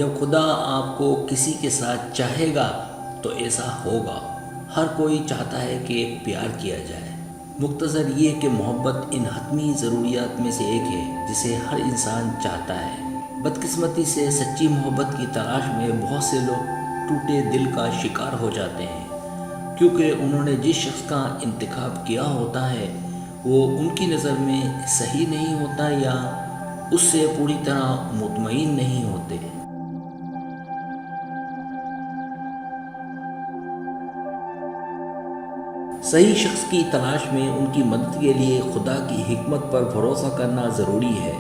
جب خدا آپ کو کسی کے ساتھ چاہے گا تو ایسا ہوگا۔ ہر کوئی چاہتا ہے کہ پیار کیا جائے۔ مختصر یہ کہ محبت ان حتمی ضروریات میں سے ایک ہے جسے ہر انسان چاہتا ہے۔ بدقسمتی سے سچی محبت کی تلاش میں بہت سے لوگ ٹوٹے دل کا شکار ہو جاتے ہیں، کیونکہ انہوں نے جس شخص کا انتخاب کیا ہوتا ہے وہ ان کی نظر میں صحیح نہیں ہوتا یا اس سے پوری طرح مطمئن نہیں ہوتے۔ صحیح شخص کی تلاش میں ان کی مدد کے لیے خدا کی حکمت پر بھروسہ کرنا ضروری ہے۔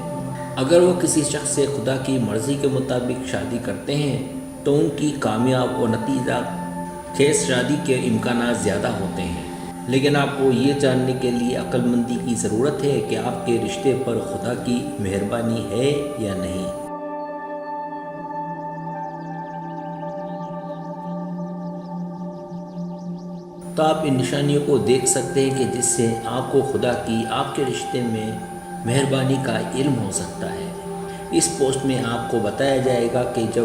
اگر وہ کسی شخص سے خدا کی مرضی کے مطابق شادی کرتے ہیں تو ان کی کامیاب اور نتیجہ خیز شادی کے امکانات زیادہ ہوتے ہیں، لیکن آپ کو یہ جاننے کے لیے عقل مندی کی ضرورت ہے کہ آپ کے رشتے پر خدا کی مہربانی ہے یا نہیں۔ تو آپ ان نشانیوں کو دیکھ سکتے ہیں کہ جس سے آپ کو خدا کی آپ کے رشتے میں مہربانی کا علم ہو سکتا ہے۔ اس پوسٹ میں آپ کو بتایا جائے گا کہ جب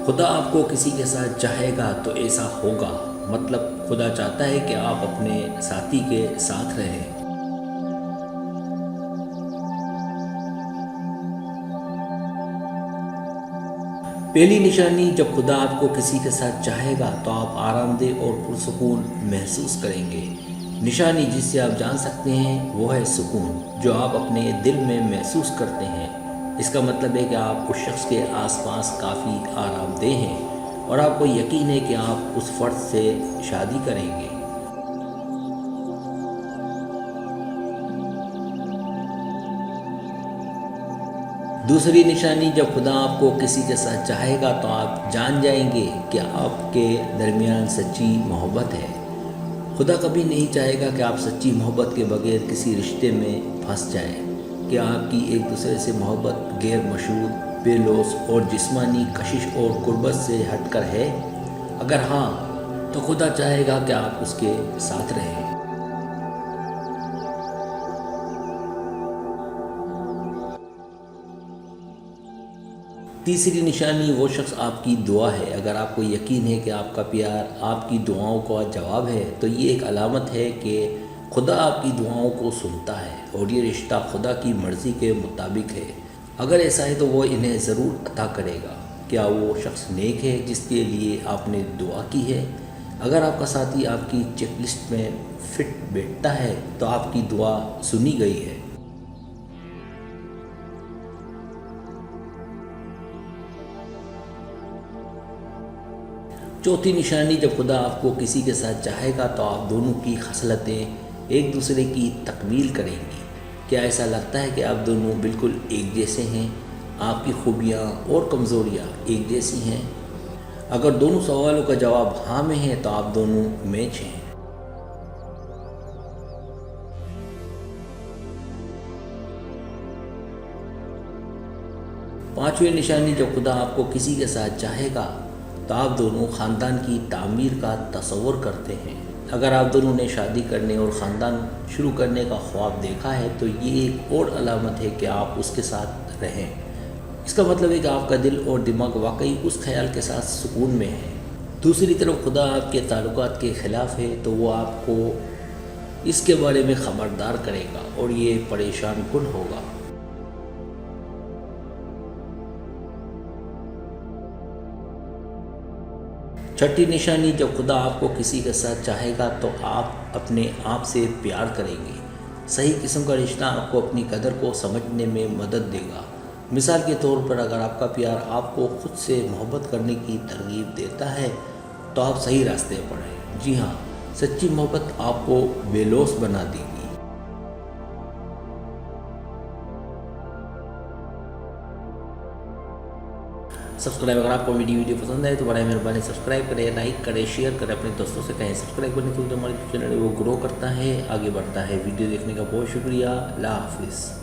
خدا آپ کو کسی کے ساتھ چاہے گا تو ایسا ہوگا، مطلب خدا چاہتا ہے کہ آپ اپنے ساتھی کے ساتھ رہیں۔ پہلی نشانی، جب خدا آپ کو کسی کے ساتھ چاہے گا تو آپ آرام دہ اور پرسکون محسوس کریں گے۔ نشانی جس سے آپ جان سکتے ہیں وہ ہے سکون، جو آپ اپنے دل میں محسوس کرتے ہیں۔ اس کا مطلب ہے کہ آپ اس شخص کے آس پاس کافی آرام دہ ہیں اور آپ کو یقین ہے کہ آپ اس فرد سے شادی کریں گے۔ دوسری نشانی، جب خدا آپ کو کسی کے ساتھ چاہے گا تو آپ جان جائیں گے کہ آپ کے درمیان سچی محبت ہے۔ خدا کبھی نہیں چاہے گا کہ آپ سچی محبت کے بغیر کسی رشتے میں پھنس جائیں۔ کیا آپ کی ایک دوسرے سے محبت غیر مشروط، بے لوث اور جسمانی کشش اور قربت سے ہٹ کر ہے؟ اگر ہاں تو خدا چاہے گا کہ آپ اس کے ساتھ رہیں۔ تیسری نشانی، وہ شخص آپ کی دعا ہے۔ اگر آپ کو یقین ہے کہ آپ کا پیار آپ کی دعاؤں کا جواب ہے تو یہ ایک علامت ہے کہ خدا آپ کی دعاؤں کو سنتا ہے اور یہ رشتہ خدا کی مرضی کے مطابق ہے۔ اگر ایسا ہے تو وہ انہیں ضرور عطا کرے گا۔ کیا وہ شخص نیک ہے جس کے لیے آپ نے دعا کی ہے؟ اگر آپ کا ساتھی آپ کی چیک لسٹ میں فٹ بیٹھتا ہے تو آپ کی دعا سنی گئی ہے۔ چوتھی نشانی، جب خدا آپ کو کسی کے ساتھ چاہے گا تو آپ دونوں کی خصلتیں ایک دوسرے کی تکمیل کریں گی۔ کیا ایسا لگتا ہے کہ آپ دونوں بالکل ایک جیسے ہیں؟ آپ کی خوبیاں اور کمزوریاں ایک جیسی ہیں؟ اگر دونوں سوالوں کا جواب ہاں میں ہے تو آپ دونوں میچ ہیں۔ پانچویں نشانی، جب خدا آپ کو کسی کے ساتھ چاہے گا تو آپ دونوں خاندان کی تعمیر کا تصور کرتے ہیں۔ اگر آپ دونوں نے شادی کرنے اور خاندان شروع کرنے کا خواب دیکھا ہے تو یہ ایک اور علامت ہے کہ آپ اس کے ساتھ رہیں۔ اس کا مطلب ہے کہ آپ کا دل اور دماغ واقعی اس خیال کے ساتھ سکون میں ہے۔ دوسری طرف خدا آپ کے تعلقات کے خلاف ہے تو وہ آپ کو اس کے بارے میں خبردار کرے گا اور یہ پریشان کن ہوگا۔ چھٹی نشانی، جب خدا آپ کو کسی کے ساتھ چاہے گا تو آپ اپنے آپ سے پیار کریں گے۔ صحیح قسم کا رشتہ آپ کو اپنی قدر کو سمجھنے میں مدد دے گا۔ مثال کے طور پر اگر آپ کا پیار آپ کو خود سے محبت کرنے کی ترغیب دیتا ہے تو آپ صحیح راستے پر ہیں۔ جی ہاں، سچی محبت آپ کو بے لوث بنا دے گی۔ سبسکرائب، اگر آپ کو ویڈیو پسند ہے تو برائے مہربانی سبسکرائب کریں، لائک کریں، شیئر کریں، اپنے دوستوں سے کہیں سبسکرائب کرنے کے لیے ہمارے چینل وہ گرو کرتا ہے، آگے بڑھتا ہے۔ ویڈیو دیکھنے کا بہت شکریہ۔ اللہ حافظ۔